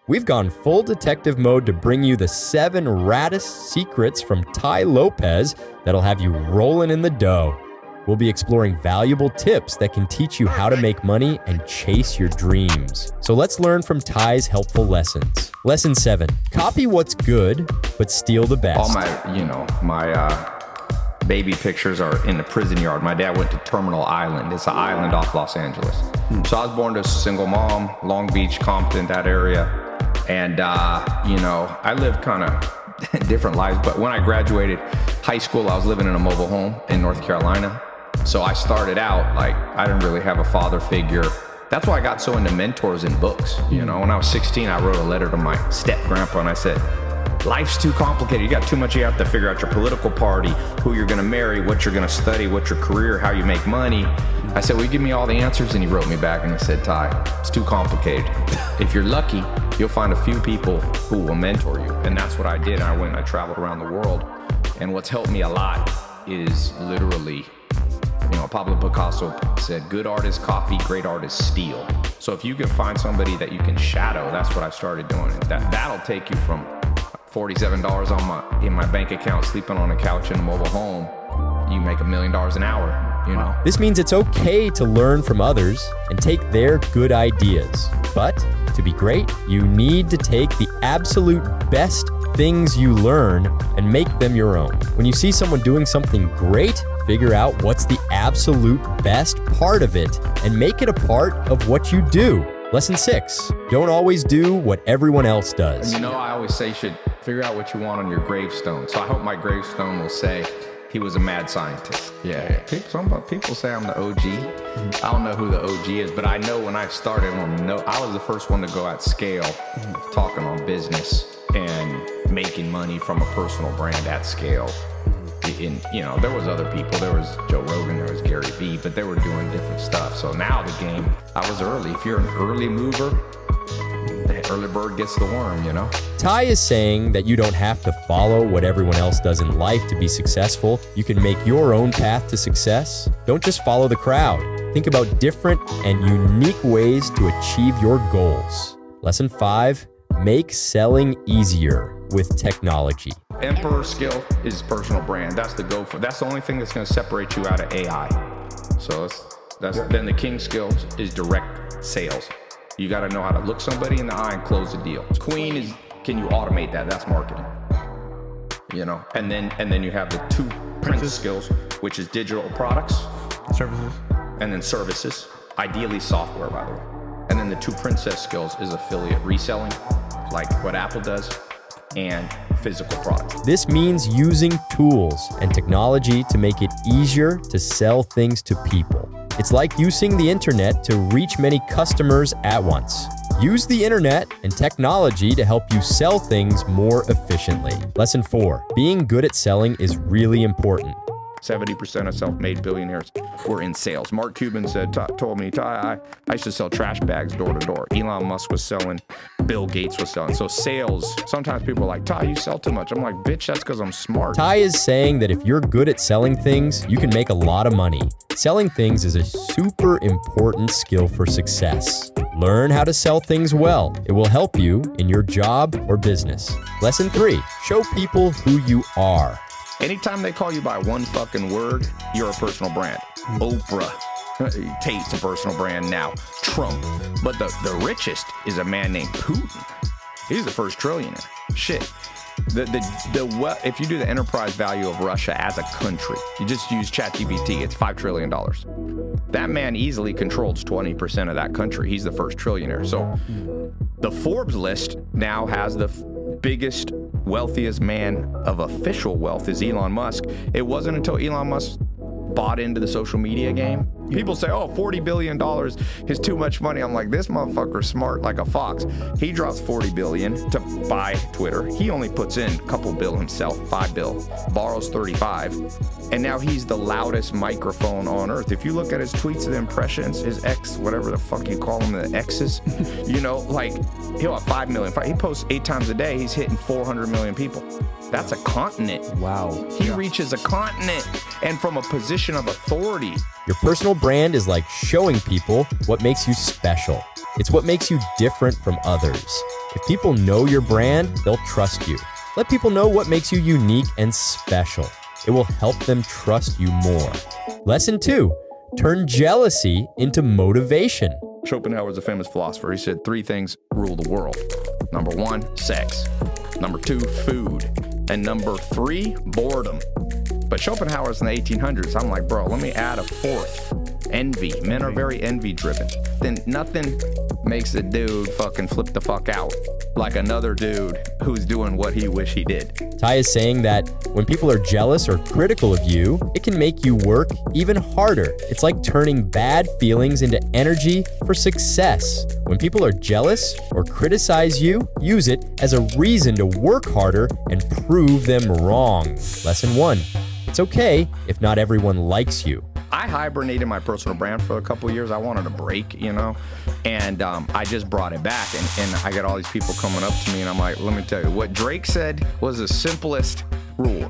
We've gone full detective mode to bring you the 7 raddest secrets from Tai Lopez that'll have you rolling in the dough. We'll be exploring valuable tips that can teach you how to make money and chase your dreams. So let's learn from Tai's helpful lessons. Lesson 7, copy what's good, but steal the best. All my baby pictures are in the prison yard. My dad went to Terminal Island. It's an island off Los Angeles. So I was born to a single mom, Long Beach, Compton, that area. And, I lived kind of different lives. But when I graduated high school, I was living in a mobile home in North Carolina. So I started out like I didn't really have a father figure. That's why I got so into mentors and books. When I was 16, I wrote a letter to my step-grandpa and I said, life's too complicated. You got too much. You have to figure out your political party, who you're going to marry, what you're going to study, what's your career, how you make money. I said, will you give me all the answers? And he wrote me back and he said, Tai, it's too complicated. If you're lucky, you'll find a few people who will mentor you. And that's what I did. I went and I traveled around the world. And what's helped me a lot is literally, Pablo Picasso said, good artists copy, great artists steal. So if you can find somebody that you can shadow, that's what I started doing. And that'll take you from $47 in my bank account, sleeping on a couch in a mobile home. You make $1 million an hour, This means it's okay to learn from others and take their good ideas. But to be great, you need to take the absolute best things you learn and make them your own. When you see someone doing something great, figure out what's the absolute best part of it and make it a part of what you do. Lesson 6, don't always do what everyone else does. I always say you should figure out what you want on your gravestone. So I hope my gravestone will say he was a mad scientist. Yeah. People say I'm the OG. I don't know who the OG is, but I know when I started, I was the first one to go at scale, talking on business and making money from a personal brand at scale. There was other people. There was Joe Rogan, there was Gary Vee, but they were doing different stuff. So now the game, I was early. If you're an early mover, the early bird gets the worm, Tai is saying that you don't have to follow what everyone else does in life to be successful. You can make your own path to success. Don't just follow the crowd. Think about different and unique ways to achieve your goals. Lesson 5, make selling easier with technology. Emperor skill is personal brand. That's the go for. That's the only thing that's going to separate you out of AI. So then the king skill is direct sales. You got to know how to look somebody in the eye and close the deal. Queen is, can you automate that? That's marketing. And then you have the 2 prince skills, which is digital products, services, and then services, ideally software, by the way. And then the 2 princess skills is affiliate reselling, like what Apple does, and physical products. This means using tools and technology to make it easier to sell things to people. It's like using the internet to reach many customers at once. Use the internet and technology to help you sell things more efficiently. Lesson 4, being good at selling is really important. 70% of self-made billionaires were in sales. Mark Cuban told me, Tai, I used to sell trash bags door to door. Elon Musk was selling. Bill Gates was selling. So sales, sometimes people are like, Tai, you sell too much. I'm like, bitch, that's because I'm smart. Tai is saying that if you're good at selling things, you can make a lot of money. Selling things is a super important skill for success. Learn how to sell things well. It will help you in your job or business. Lesson 3, show people who you are. Anytime they call you by one fucking word, you're a personal brand. Oprah. Tate's a personal brand now. Trump. But the richest is a man named Putin. He's the first trillionaire. Shit. If you do the enterprise value of Russia as a country, you just use ChatGPT, it's $5 trillion. That man easily controls 20% of that country. He's the first trillionaire. So the Forbes list now has the biggest, wealthiest man of official wealth is Elon Musk. It wasn't until Elon Musk bought into the social media game. People say, oh, $40 billion is too much money. I'm like, this motherfucker's smart like a fox. He drops $40 billion to buy Twitter. He only puts in a couple bill himself, $5 billion, borrows 35. And now he's the loudest microphone on earth. If you look at his tweets and impressions, his X, whatever the fuck you call them, the X's, he'll have 5 million. He posts 8 times a day. He's hitting 400 million people. That's a continent. Wow. He reaches a continent, and from a position of authority. Your personal brand is like showing people what makes you special. It's what makes you different from others. If people know your brand, they'll trust you. Let people know what makes you unique and special. It will help them trust you more. Lesson 2, turn jealousy into motivation. Schopenhauer's a famous philosopher. He said 3 things rule the world. Number 1, sex. Number 2, food. And number 3, boredom. But Schopenhauer's in the 1800s. I'm like, bro, let me add a 4th. Envy. Men are very envy-driven. Then nothing makes a dude fucking flip the fuck out like another dude who's doing what he wish he did. Tai is saying that when people are jealous or critical of you, it can make you work even harder. It's like turning bad feelings into energy for success. When people are jealous or criticize you, use it as a reason to work harder and prove them wrong. Lesson 1, it's okay if not everyone likes you. I hibernated my personal brand for a couple of years. I wanted a break, and I just brought it back. And I got all these people coming up to me, and I'm like, let me tell you, what Drake said was the simplest rule.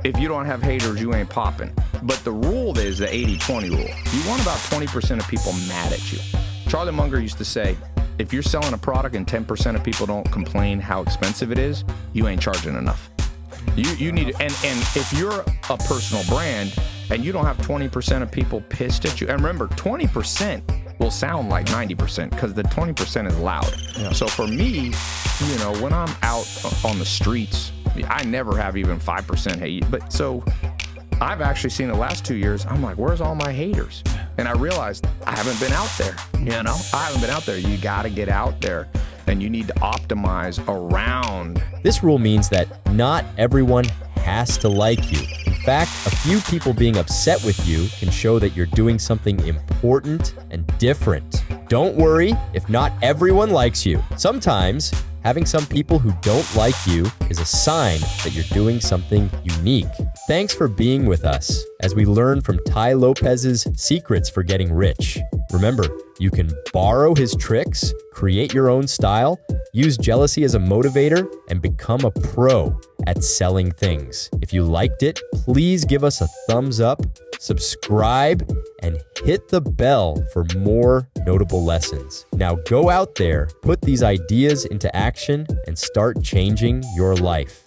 If you don't have haters, you ain't popping. But the rule is the 80-20 rule. You want about 20% of people mad at you. Charlie Munger used to say, if you're selling a product and 10% of people don't complain how expensive it is, you ain't charging enough. You need and if you're a personal brand and you don't have 20% of people pissed at you, and remember, 20% will sound like 90% because the 20% is loud. Yeah. So for me, when I'm out on the streets, I never have even 5% hate. But so I've actually seen the last 2 years, I'm like, where's all my haters? And I realized I haven't been out there, I haven't been out there. You got to get out there. And you need to optimize around. This rule means that not everyone has to like you. In fact, a few people being upset with you can show that you're doing something important and different. Don't worry if not everyone likes you. Sometimes, having some people who don't like you is a sign that you're doing something unique. Thanks for being with us as we learn from Tai Lopez's secrets for getting rich. Remember, you can borrow his tricks, create your own style, use jealousy as a motivator, and become a pro at selling things. If you liked it, please give us a thumbs up, subscribe, and hit the bell for more notable lessons. Now go out there, put these ideas into action, and start changing your life.